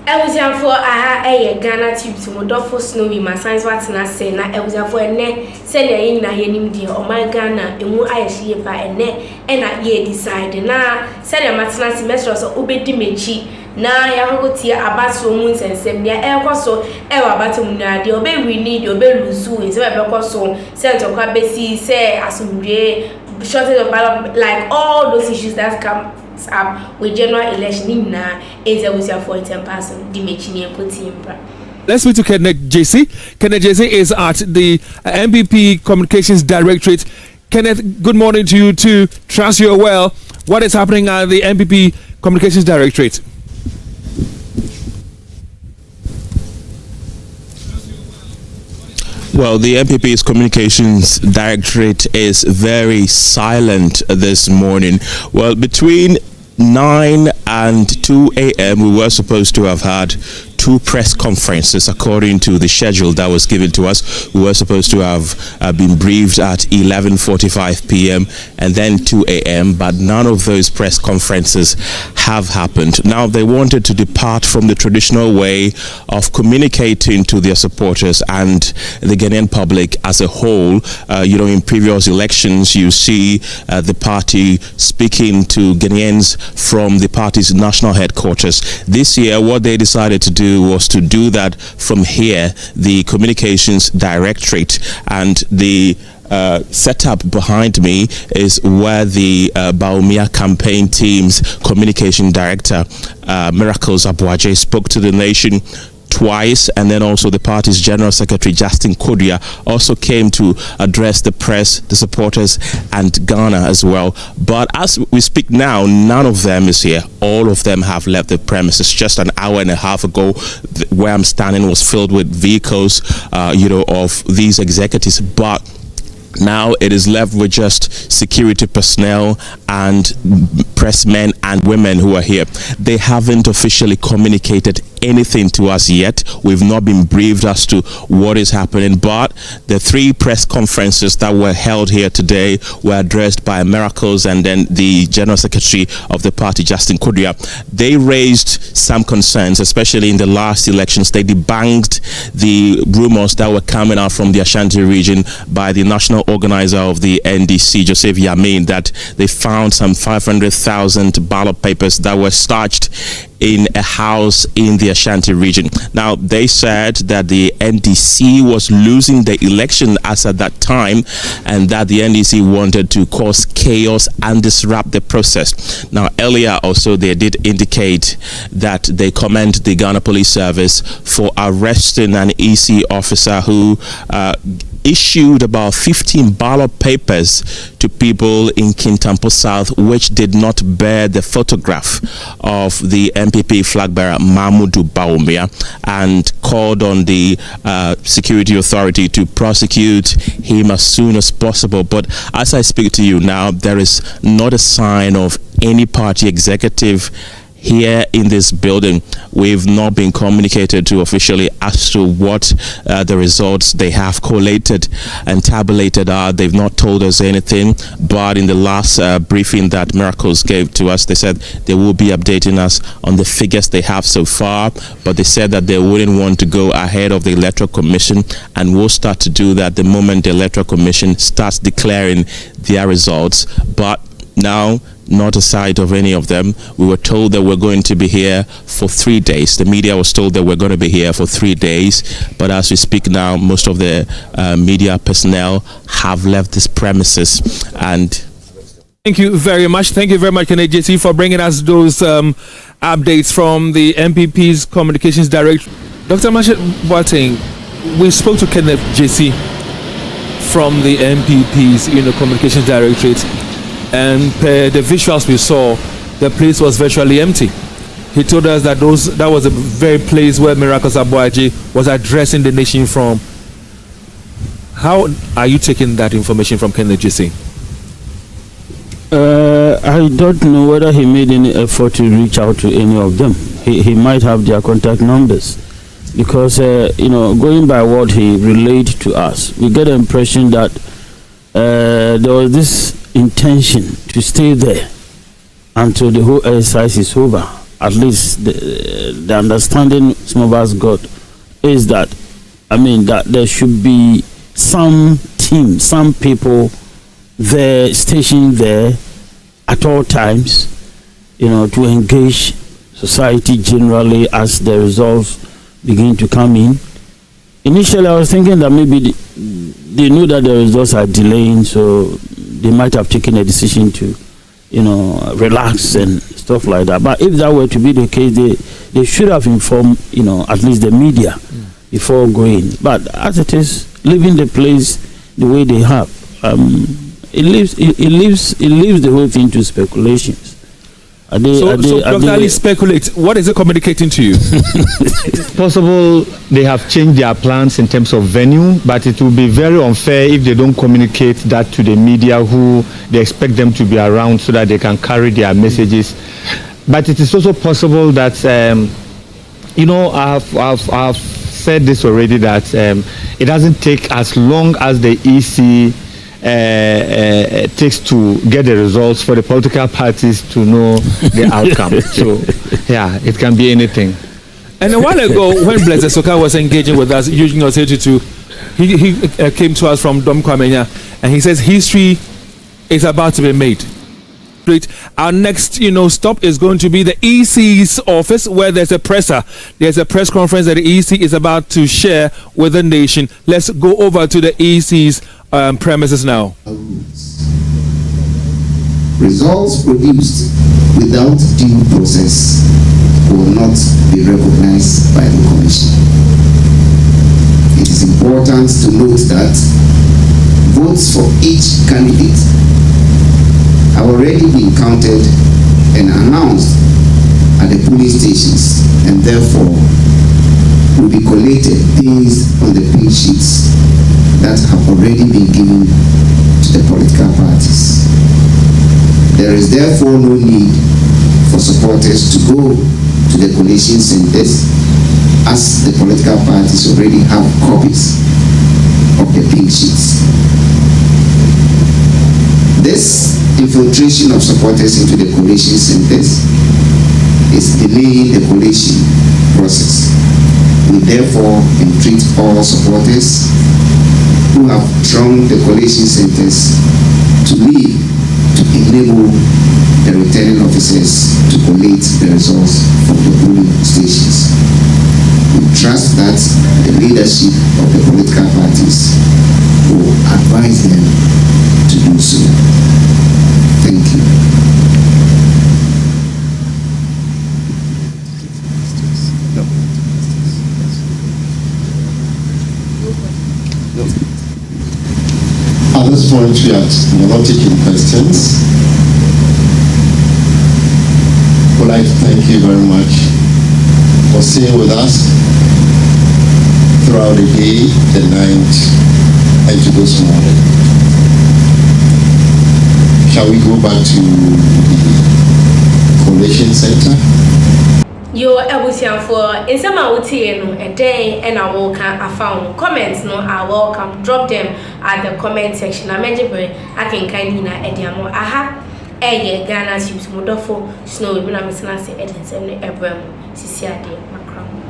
I was here for a Ghanatube to Modofo Snowy, my science what's not saying. I was here for a net, sending in a yenim dear or my Ghana, and more I see by a net, and I ye decided. Now, send a maternity message or Ube Dimechi. Now, I have got here about so moons and send me a so ever batumuna, the obey we need your bell Luzu is ever so sent to Quabesi, say, Asumbre, shortage of ballot, like all those issues that come up with general election now is a was for 10% dimension put in. Let's move to Kenneth JC. Kenneth JC is at the NPP Communications Directorate. Kenneth, good morning to you too. Trust you are well. What is happening at the NPP Communications Directorate? Well, the NPP's Communications Directorate is very silent this morning. Well, between 9 and 2 a.m. we were supposed to have had 2 press conferences according to the schedule that was given to us. We were supposed to have been briefed at 11:45 p.m. and then 2 a.m. but none of those press conferences have happened. Now they wanted to depart from the traditional way of communicating to their supporters and the Ghanaian public as a whole. In previous elections you see the party speaking to Ghanaians from the party's national headquarters. This year what they decided to do was to do that from here, the Communications Directorate, and the setup behind me is where the Bawumia campaign team's communication director, Miracles Abuaje, spoke to the nation twice, and then also the party's general secretary Justin Kodia also came to address the press, the supporters, and Ghana as well. But as we speak now, none of them is here. All of them have left the premises. Just an hour and a half ago, where I'm standing was filled with vehicles, of these executives. But now it is left with just security personnel and pressmen and women who are here. They haven't officially communicated anything to us yet. We've not been briefed as to what is happening, but the 3 press conferences that were held here today were addressed by Miracles and then the General Secretary of the party, Justin Kodia. They raised some concerns, especially in the last elections. They debunked the rumors that were coming out from the Ashanti region by the national organizer of the NDC, Joseph Yamin, that they found some 500,000 ballot papers that were starched in a house in the Ashanti region. Now, they said that the NDC was losing the election as at that time, and that the NDC wanted to cause chaos and disrupt the process. Now, earlier also, they did indicate that they commend the Ghana Police Service for arresting an EC officer who issued about 15 ballot papers to people in Kintampo South, which did not bear the photograph of the NPP flag bearer Mahmudu Bawumia, and called on the security authority to prosecute him as soon as possible. But as I speak to you now, there is not a sign of any party executive here in this building. We've not been communicated to officially as to what the results they have collated and tabulated are. They've not told us anything, but in the last briefing that Miracles gave to us, they said they will be updating us on the figures they have so far, but they said that they wouldn't want to go ahead of the Electoral Commission, and will start to do that the moment the Electoral Commission starts declaring their results. But now, not a sight of any of them. We were told that we're going to be here for 3 days. The media was told that we're going to be here for 3 days, but as we speak now, most of the media personnel have left this premises. And thank you very much, Kenneth JC, for bringing us those updates from the NPP's Communications Director. Dr. Mashet Boateng, we spoke to Kenneth JC from the NPP's Communications Directorate, and the visuals we saw, the place was virtually empty. He told us that that was a very place where Miracles Abuaje was addressing the nation from. How are you taking that information from Kenneth JC? I don't know whether he made any effort to reach out to any of them. He might have their contact numbers, because going by what he relayed to us, we get the impression that there was this intention to stay there until the whole exercise is over. at least the understanding some of us got is that, that there should be some team, some people there, stationed there at all times, to engage society generally as the results begin to come in. Initially, I was thinking that maybe they knew that the results are delaying, so they might have taken a decision to, relax and stuff like that. But if that were to be the case, they should have informed, at least the media before going. But as it is, leaving the place the way they have, it leaves the whole thing to speculations. Dr. Ali, speculate. What is it communicating to you? It's possible they have changed their plans in terms of venue, but it will be very unfair if they don't communicate that to the media, who they expect them to be around so that they can carry their messages. But it is also possible that, I've said this already, that it doesn't take as long as the EC takes to get the results for the political parties to know the outcome. So, yeah, it can be anything. And a while ago, when Blessed Soka was engaging with us, using us 82, he came to us from Dom Kwamenya, and he says history is about to be made. Our next, stop is going to be the EC's office, where there's a presser. There's a press conference that the EC is about to share with the nation. Let's go over to the EC's premises now. Results produced without due process will not be recognized by the Commission. It is important to note that votes for each candidate have already been counted and announced at the polling stations, and therefore will be collated based on the pink sheets that have already been given to the political parties. There is therefore no need for supporters to go to the collation centers, as the political parties already have copies of the pink sheets. This infiltration of supporters into the collation centers is delaying the collation process. We therefore entreat all supporters who have thronged the collation centers to leave to enable the returning officers to collate the results from the polling stations. We trust that the leadership of the political parties will advise them to do so. Thank you. At this point, we are not taking questions. Would like to thank you very much for staying with us throughout the day, the night, and to this morning. Shall we go back to the collation center? Yo, Ebusian for in some a day and I will I found comments no are welcome. Drop them at the comment section. I can kindly Ediamo. Aha, Ghanatube Mudofo, Snow, when I'm listening to Edinson, Abraham, Cecilia, Macron.